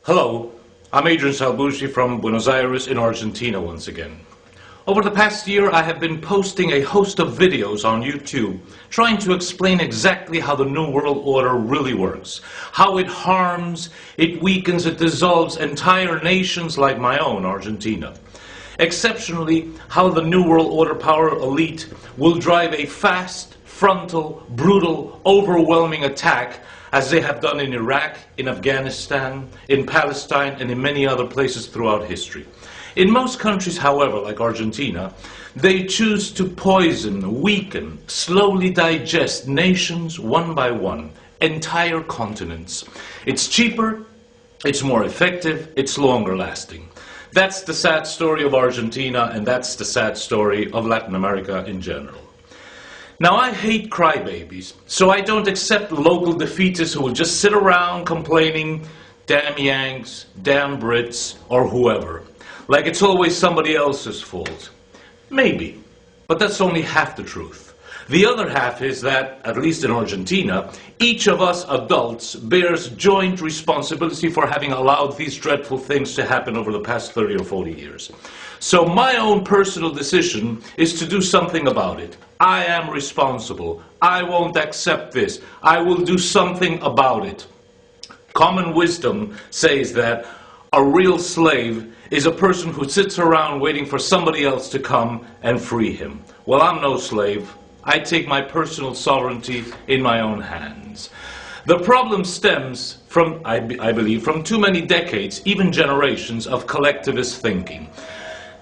Hello, I'm Adrian Salbuchi from Buenos Aires in Argentina once again. Over the past year, I have been posting a host of videos on YouTube trying to explain exactly how the New World Order really works, how it harms, it weakens, it dissolves entire nations like my own, Argentina. Exceptionally, how the New World Order power elite will drive a fast, frontal, brutal, overwhelming attack as they have done in Iraq, in Afghanistan, in Palestine, and in many other places throughout history. In most countries, however, like Argentina, they choose to poison, weaken, slowly digest nations one by one, entire continents. It's cheaper, it's more effective, it's longer lasting. That's the sad story of Argentina, and that's the sad story of Latin America in general. Now, I hate crybabies, so I don't accept local defeatists who will just sit around complaining, damn Yanks, damn Brits, or whoever. Like it's always somebody else's fault. Maybe, but that's only half the truth. The other half is that, at least in Argentina, each of us adults bears joint responsibility for having allowed these dreadful things to happen over the past 30 or 40 years. So my own personal decision is to do something about it. I am responsible. I won't accept this. I will do something about it. Common wisdom says that a real slave is a person who sits around waiting for somebody else to come and free him. Well, I'm no slave. I take my personal sovereignty in my own hands. The problem stems from, I believe, from too many decades, even generations, of collectivist thinking.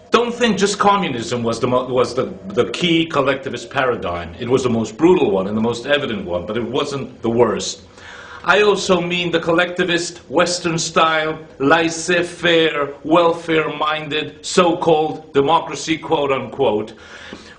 Don't think just communism was the key collectivist paradigm. It was the most brutal one and the most evident one, but it wasn't the worst. I also mean the collectivist, Western-style, laissez-faire, welfare-minded, so-called democracy, quote-unquote,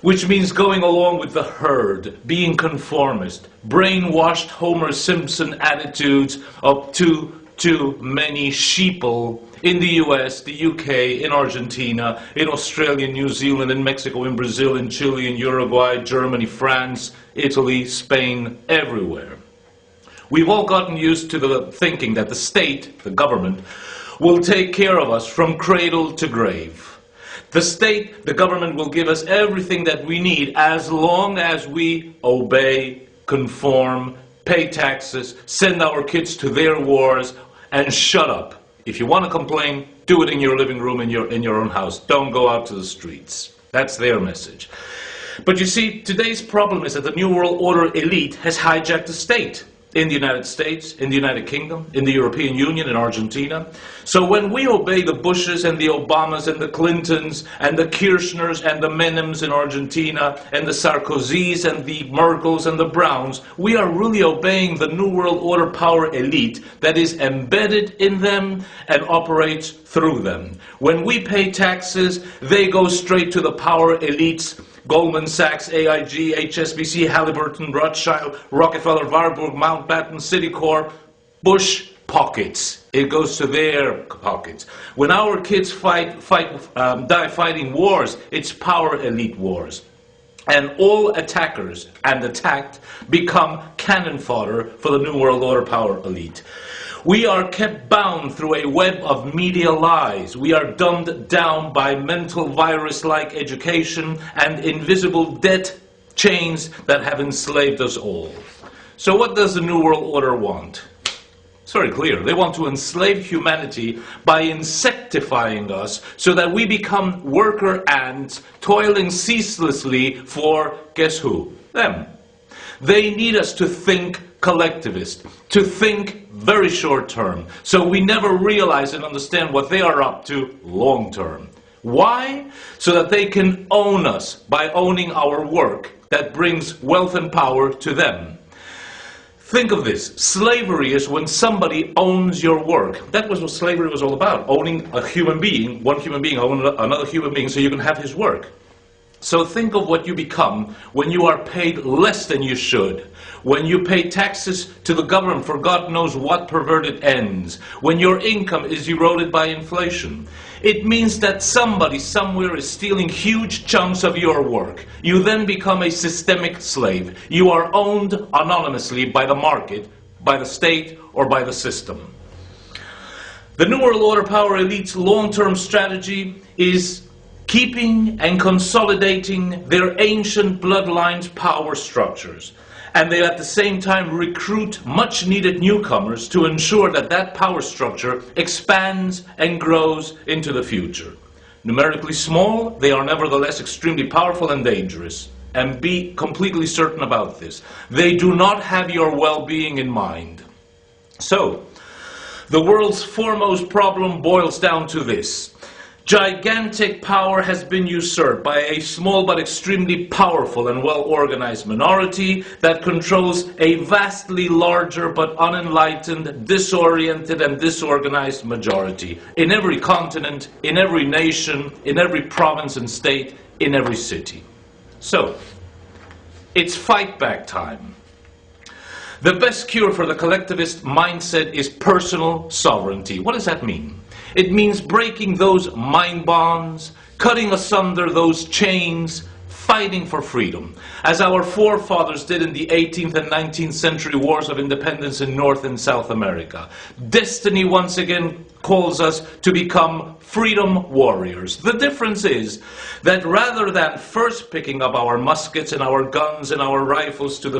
which means going along with the herd, being conformist, brainwashed Homer Simpson attitudes of too many sheeple in the US, the UK, in Argentina, in Australia, New Zealand, in Mexico, in Brazil, in Chile, in Uruguay, Germany, France, Italy, Spain, everywhere. We've all gotten used to the thinking that the state, the government, will take care of us from cradle to grave. The state, the government, will give us everything that we need as long as we obey, conform, pay taxes, send our kids to their wars, and shut up. If you want to complain, do it in your living room in your own house. Don't go out to the streets. That's their message. But you see, today's problem is that the New World Order elite has hijacked the state. In the United States, in the United Kingdom, in the European Union, in Argentina. So when we obey the Bushes and the Obamas and the Clintons and the Kirchners and the Menems in Argentina and the Sarkozys and the Merkels and the Browns, we are really obeying the New World Order power elite that is embedded in them and operates through them. When we pay taxes, they go straight to the power elites, Goldman Sachs, AIG, HSBC, Halliburton, Rothschild, Rockefeller, Warburg, Mountbatten, Citicorp, Bush pockets. It goes to their pockets. When our kids die fighting wars, it's power elite wars. And all attackers and attacked become cannon fodder for the New World Order power elite. We are kept bound through a web of media lies. We are dumbed down by mental virus-like education and invisible debt chains that have enslaved us all. So what does the New World Order want? It's very clear. They want to enslave humanity by insectifying us so that we become worker ants toiling ceaselessly for, guess who? Them. They need us to think collectivist, to think very short term, so we never realize and understand what they are up to long term. Why? So that they can own us by owning our work that brings wealth and power to them. Think of this. Slavery is when somebody owns your work. That was what slavery was all about. Owning a human being, one human being owning another human being so you can have his work. So think of what you become when you are paid less than you should, when you pay taxes to the government for God knows what perverted ends, when your income is eroded by inflation. It means that somebody somewhere is stealing huge chunks of your work. You then become a systemic slave. You are owned anonymously by the market, by the state, or by the system. The New World Order power elite's long-term strategy is keeping and consolidating their ancient bloodlines' power structures. And they at the same time recruit much-needed newcomers to ensure that that power structure expands and grows into the future. Numerically small, they are nevertheless extremely powerful and dangerous. And be completely certain about this. They do not have your well-being in mind. So, the world's foremost problem boils down to this. Gigantic power has been usurped by a small but extremely powerful and well-organized minority that controls a vastly larger but unenlightened, disoriented and disorganized majority in every continent, in every nation, in every province and state, in every city. So, it's fight back time. The best cure for the collectivist mindset is personal sovereignty. What does that mean? It means breaking those mind bonds, cutting asunder those chains, fighting for freedom, as our forefathers did in the 18th and 19th century wars of independence in North and South America. Destiny once again calls us to become freedom warriors. The difference is that rather than first picking up our muskets and our guns and our rifles to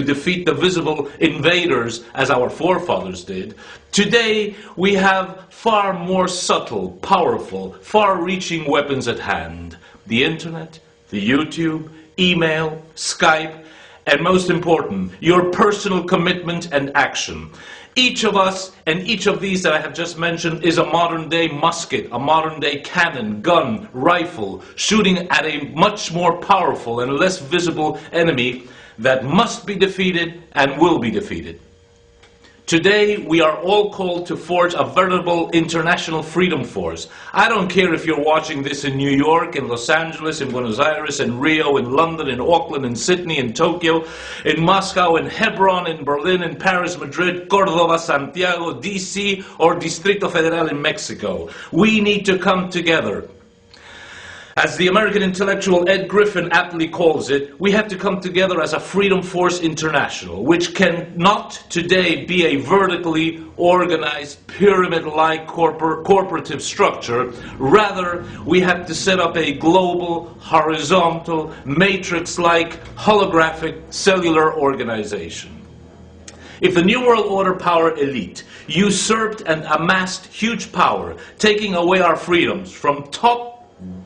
defeat the visible invaders as our forefathers did, today we have far more subtle, powerful, far-reaching weapons at hand. The internet, the YouTube, email, Skype, and most important, your personal commitment and action. Each of us and each of these that I have just mentioned is a modern-day musket, a modern-day cannon, gun, rifle, shooting at a much more powerful and less visible enemy that must be defeated and will be defeated. Today, we are all called to forge a veritable international freedom force. I don't care if you're watching this in New York, in Los Angeles, in Buenos Aires, in Rio, in London, in Auckland, in Sydney, in Tokyo, in Moscow, in Hebron, in Berlin, in Paris, Madrid, Córdoba, Santiago, DC, or Distrito Federal in Mexico. We need to come together. As the American intellectual Ed Griffin aptly calls it, we have to come together as a Freedom Force International, which cannot today be a vertically organized, pyramid-like corporative structure. Rather, we have to set up a global, horizontal, matrix-like, holographic, cellular organization. If the New World Order power elite usurped and amassed huge power, taking away our freedoms from top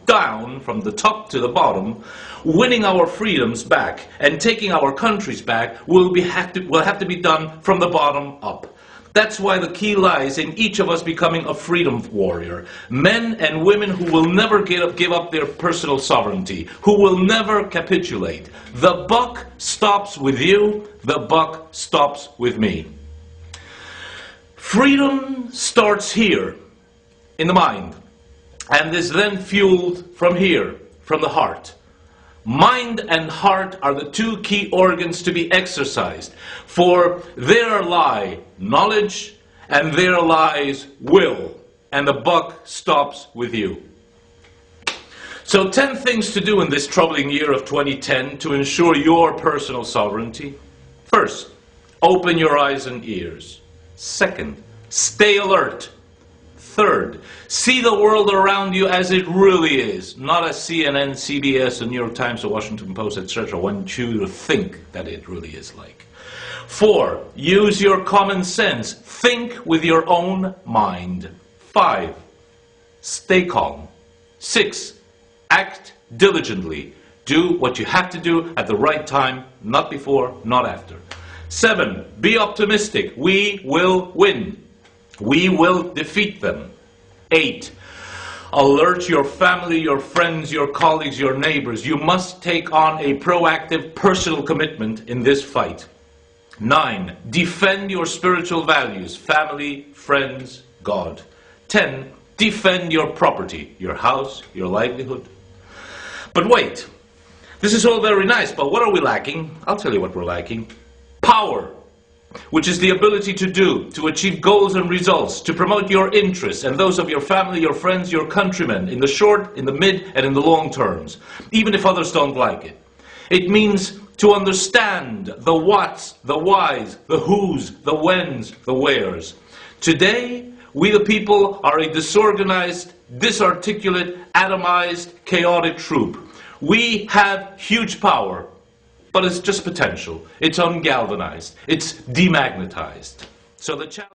down, from the top to the bottom, winning our freedoms back and taking our countries back will have to be done from the bottom up. That's why the key lies in each of us becoming a freedom warrior. Men and women who will never give up their personal sovereignty, who will never capitulate. The buck stops with you, the buck stops with me. Freedom starts here, in the mind. And is then fueled from here, from the heart. Mind and heart are the two key organs to be exercised, for there lie knowledge and there lies will, and the buck stops with you. So 10 things to do in this troubling year of 2010 to ensure your personal sovereignty. First, open your eyes and ears. Second, stay alert. Third, see the world around you as it really is, not as CNN, CBS, the New York Times, the Washington Post, etc. want you to think that it really is like. 4, use your common sense. Think with your own mind. 5, stay calm. 6, act diligently. Do what you have to do at the right time, not before, not after. 7, be optimistic. We will win. We will defeat them. 8, alert your family, your friends, your colleagues, your neighbors. You must take on a proactive personal commitment in this fight. 9, defend your spiritual values, family, friends, God. 10, defend your property, your house, your livelihood. But wait, this is all very nice, but what are we lacking? I'll tell you what we're lacking. Power. Which is the ability to achieve goals and results, to promote your interests and those of your family, your friends, your countrymen, in the short, in the mid, and in the long terms, even if others don't like it. It means to understand the whats, the whys, the whos, the whens, the wheres. Today, We the people are a disorganized, disarticulate, atomized, chaotic troop. We have huge power, but it's just potential. It's ungalvanized. It's demagnetized. So the challenge